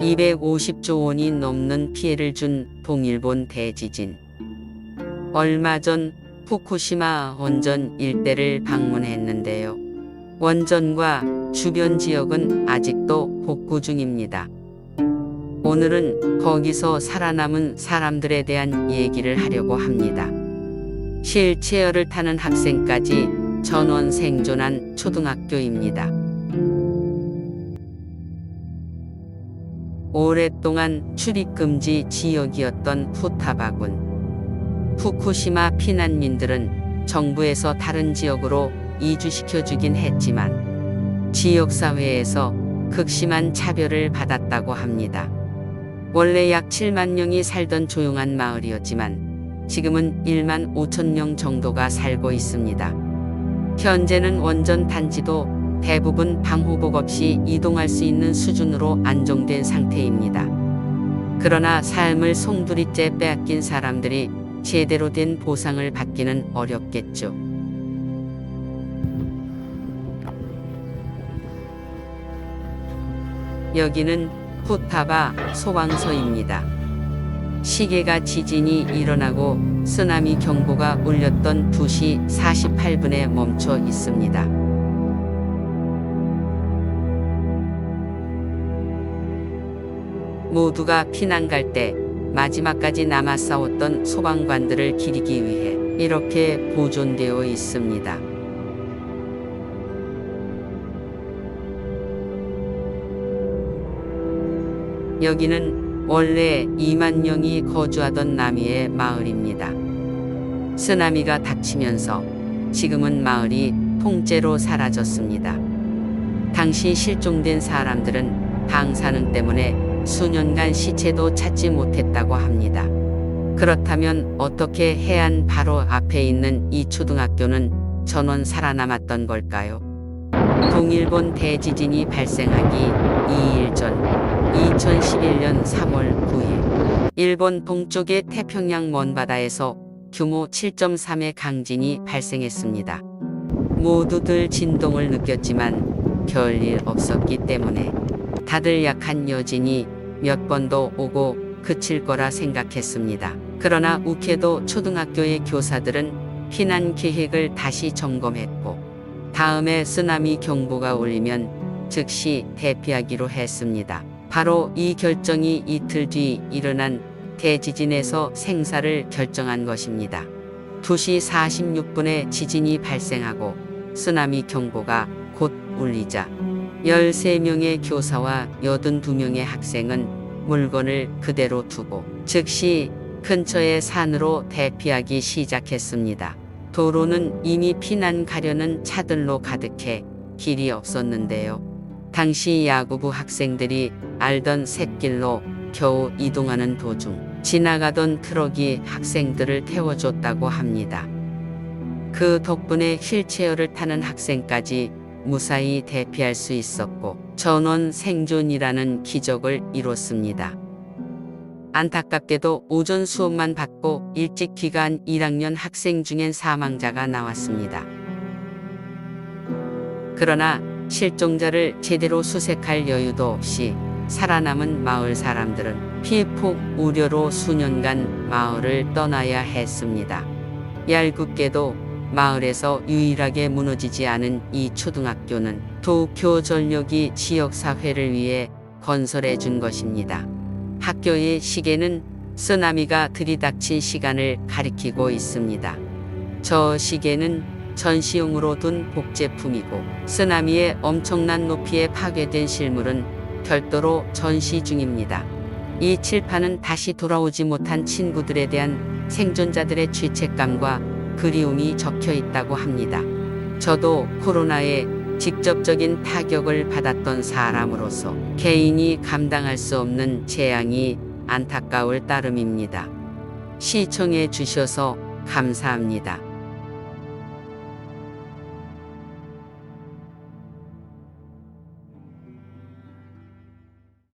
250조 원이 넘는 피해를 준 동일본 대지진. 얼마 전 후쿠시마 원전 일대를 방문했는데요. 원전과 주변 지역은 아직도 복구 중입니다. 오늘은 거기서 살아남은 사람들에 대한 얘기를 하려고 합니다. 휠체어를 타는 학생까지 전원 생존한 초등학교입니다. 오랫동안 출입금지 지역이었던 푸타바군. 후쿠시마 피난민들은 정부에서 다른 지역으로 이주시켜주긴 했지만 지역사회에서 극심한 차별을 받았다고 합니다. 원래 약 7만 명이 살던 조용한 마을이었지만 지금은 1만 5천 명 정도가 살고 있습니다. 현재는 원전 단지도 대부분 방호복 없이 이동할 수 있는 수준으로 안정된 상태입니다. 그러나 삶을 송두리째 빼앗긴 사람들이 제대로 된 보상을 받기는 어렵겠죠. 여기는 푸타바 소방서입니다. 시계가 지진이 일어나고 쓰나미 경보가 울렸던 2시 48분에 멈춰 있습니다. 모두가 피난 갈 때 마지막까지 남아 싸웠던 소방관들을 기리기 위해 이렇게 보존되어 있습니다. 여기는 원래 2만 명이 거주하던 나미의 마을입니다. 쓰나미가 닥치면서 지금은 마을이 통째로 사라졌습니다. 당시 실종된 사람들은 방사능 때문에 수년간 시체도 찾지 못했다고 합니다. 그렇다면 어떻게 해안 바로 앞에 있는 이 초등학교는 전원 살아남았던 걸까요? 동일본 대지진이 발생하기 2일 전 2011년 3월 9일 일본 동쪽의 태평양 먼바다에서 규모 7.3의 강진이 발생했습니다. 모두들 진동을 느꼈지만 별일 없었기 때문에 다들 약한 여진이 몇 번도 오고 그칠 거라 생각했습니다. 그러나 우케도 초등학교의 교사들은 피난 계획을 다시 점검했고 다음에 쓰나미 경보가 울리면 즉시 대피하기로 했습니다. 바로 이 결정이 이틀 뒤 일어난 대지진에서 생사를 결정한 것입니다. 2시 46분에 지진이 발생하고 쓰나미 경보가 곧 울리자 13명의 교사와 82명의 학생은 물건을 그대로 두고 즉시 근처의 산으로 대피하기 시작했습니다. 도로는 이미 피난 가려는 차들로 가득해 길이 없었는데요. 당시 야구부 학생들이 알던 샛길로 겨우 이동하는 도중 지나가던 트럭이 학생들을 태워줬다고 합니다. 그 덕분에 휠체어를 타는 학생까지 무사히 대피할 수 있었고 전원 생존이라는 기적을 이뤘습니다. 안타깝게도 오전 수업만 받고 일찍 귀가한 1학년 학생 중엔 사망자가 나왔습니다. 그러나 실종자를 제대로 수색할 여유도 없이 살아남은 마을 사람들은 피해폭 우려로 수년간 마을을 떠나야 했습니다. 얄궂게도 마을에서 유일하게 무너지지 않은 이 초등학교는 도쿄전력이 지역사회를 위해 건설해 준 것입니다. 학교의 시계는 쓰나미가 들이닥친 시간을 가리키고 있습니다. 저 시계는 전시용으로 둔 복제품이고 쓰나미의 엄청난 높이에 파괴된 실물은 별도로 전시 중입니다. 이 칠판은 다시 돌아오지 못한 친구들에 대한 생존자들의 죄책감과 그리움이 적혀 있다고 합니다. 저도 코로나에 직접적인 타격을 받았던 사람으로서 개인이 감당할 수 없는 재앙이 안타까울 따름입니다. 시청해 주셔서 감사합니다.